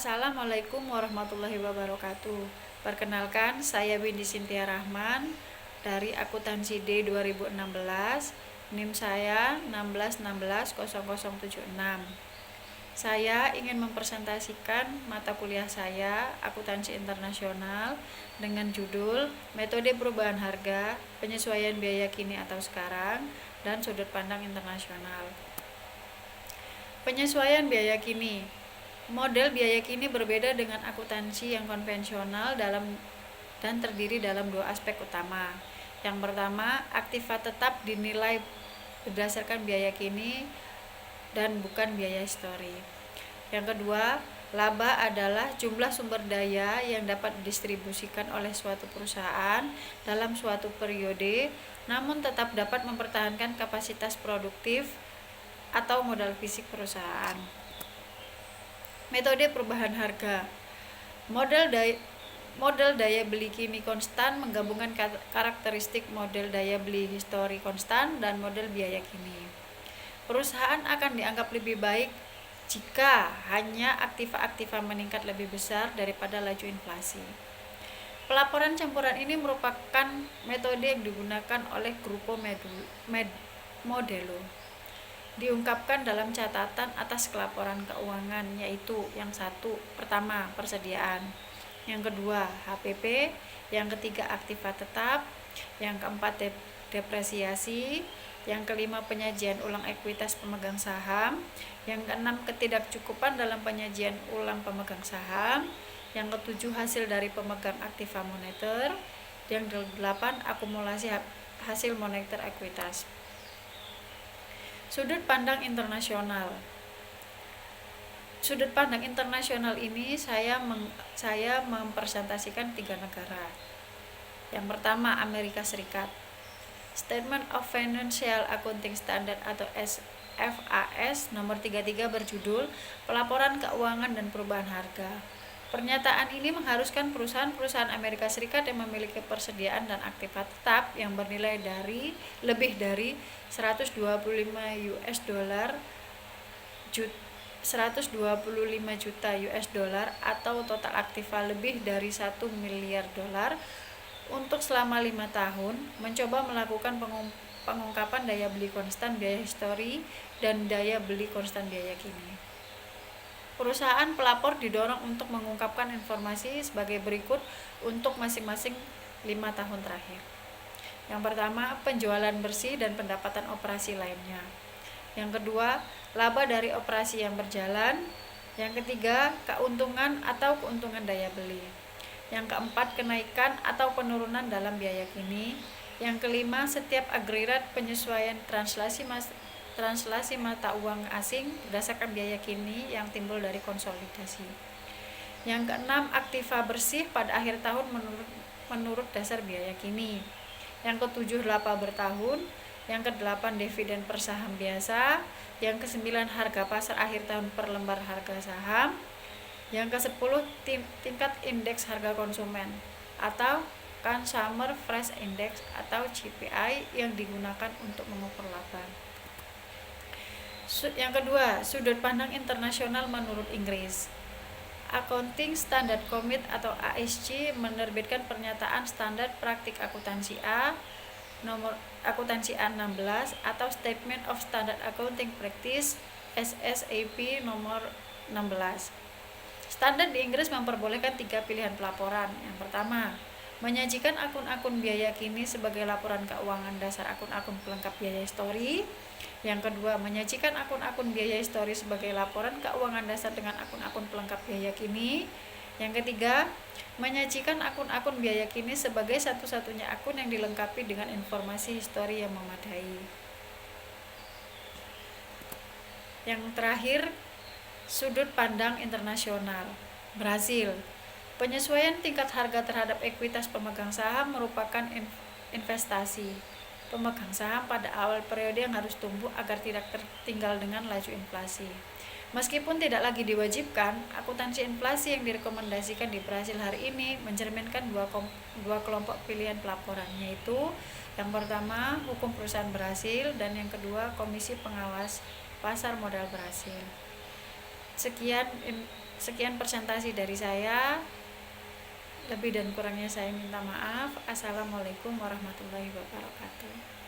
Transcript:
Assalamualaikum warahmatullahi wabarakatuh. Perkenalkan, saya Windy Cynthia Rahman dari akuntansi D 2016. NIM saya 16160076. Saya ingin mempresentasikan mata kuliah saya, akuntansi internasional, dengan judul Metode Perubahan Harga, Penyesuaian Biaya Kini atau Sekarang, dan Sudut Pandang Internasional. Penyesuaian biaya kini. Model biaya kini berbeda dengan akuntansi yang konvensional dan terdiri dalam dua aspek utama. Yang pertama, aktiva tetap dinilai berdasarkan biaya kini dan bukan biaya histori. Yang kedua, laba adalah jumlah sumber daya yang dapat didistribusikan oleh suatu perusahaan dalam suatu periode, namun tetap dapat mempertahankan kapasitas produktif atau modal fisik perusahaan. Metode perubahan harga. Model daya beli kini konstan menggabungkan karakteristik model daya beli histori konstan dan model biaya kini. Perusahaan akan dianggap lebih baik jika hanya aktiva-aktiva meningkat lebih besar daripada laju inflasi. Pelaporan campuran ini merupakan metode yang digunakan oleh Grupo Modelo. Diungkapkan dalam catatan atas laporan keuangan, yaitu yang satu, pertama, persediaan, yang kedua, HPP, yang ketiga, aktiva tetap, yang keempat, depresiasi, yang kelima, penyajian ulang ekuitas pemegang saham, yang keenam, ketidakcukupan dalam penyajian ulang pemegang saham, yang ketujuh, hasil dari pemegang aktiva moneter, yang kedelapan, akumulasi hasil moneter ekuitas. Sudut pandang internasional. Sudut pandang internasional ini saya mempresentasikan 3 negara. Yang pertama, Amerika Serikat. Statement of Financial Accounting Standard atau FAS nomor 33 berjudul Pelaporan Keuangan dan Perubahan Harga. Pernyataan ini mengharuskan perusahaan-perusahaan Amerika Serikat yang memiliki persediaan dan aktiva tetap yang bernilai lebih dari 125 juta US dollar atau total aktiva lebih dari 1 miliar dolar untuk selama 5 tahun mencoba melakukan pengungkapan daya beli konstan biaya histori dan daya beli konstan biaya kini. Perusahaan pelapor didorong untuk mengungkapkan informasi sebagai berikut untuk masing-masing 5 tahun terakhir. Yang pertama, penjualan bersih dan pendapatan operasi lainnya. Yang kedua, laba dari operasi yang berjalan. Yang ketiga, keuntungan atau keuntungan daya beli. Yang keempat, kenaikan atau penurunan dalam biaya kini. Yang kelima, setiap agregat penyesuaian translasi mata uang asing berdasarkan biaya kini yang timbul dari konsolidasi. Yang keenam, aktiva bersih pada akhir tahun menurut dasar biaya kini. Yang ketujuh, laba bertahun. Yang kedelapan, dividen per saham biasa. Yang kesembilan, harga pasar akhir tahun per lembar harga saham. Yang kesepuluh, tingkat indeks harga konsumen atau Consumer Price Index atau CPI yang digunakan untuk mengukur laba. Yang kedua, sudut pandang internasional menurut Inggris. Accounting Standard Committee atau ASC menerbitkan pernyataan standar praktik akuntansi A nomor akuntansi A16 atau Statement of Standard Accounting Practice SSAP nomor 16. Standar di Inggris memperbolehkan 3 pilihan pelaporan. Yang pertama, menyajikan akun-akun biaya kini sebagai laporan keuangan dasar akun-akun pelengkap biaya histori. Yang kedua, menyajikan akun-akun biaya histori sebagai laporan keuangan dasar dengan akun-akun pelengkap biaya kini. Yang ketiga, menyajikan akun-akun biaya kini sebagai satu-satunya akun yang dilengkapi dengan informasi histori yang memadai. Yang terakhir, sudut pandang internasional. Brasil. Penyesuaian tingkat harga terhadap ekuitas pemegang saham merupakan investasi pemegang saham pada awal periode yang harus tumbuh agar tidak tertinggal dengan laju inflasi. Meskipun tidak lagi diwajibkan, akuntansi inflasi yang direkomendasikan di Brasil hari ini mencerminkan dua kelompok pilihan pelaporan, yaitu yang pertama, Hukum Perusahaan Brasil, dan yang kedua, Komisi Pengawas Pasar Modal Brasil. Sekian presentasi dari saya. Lebih dan kurangnya saya minta maaf. Assalamualaikum warahmatullahi wabarakatuh.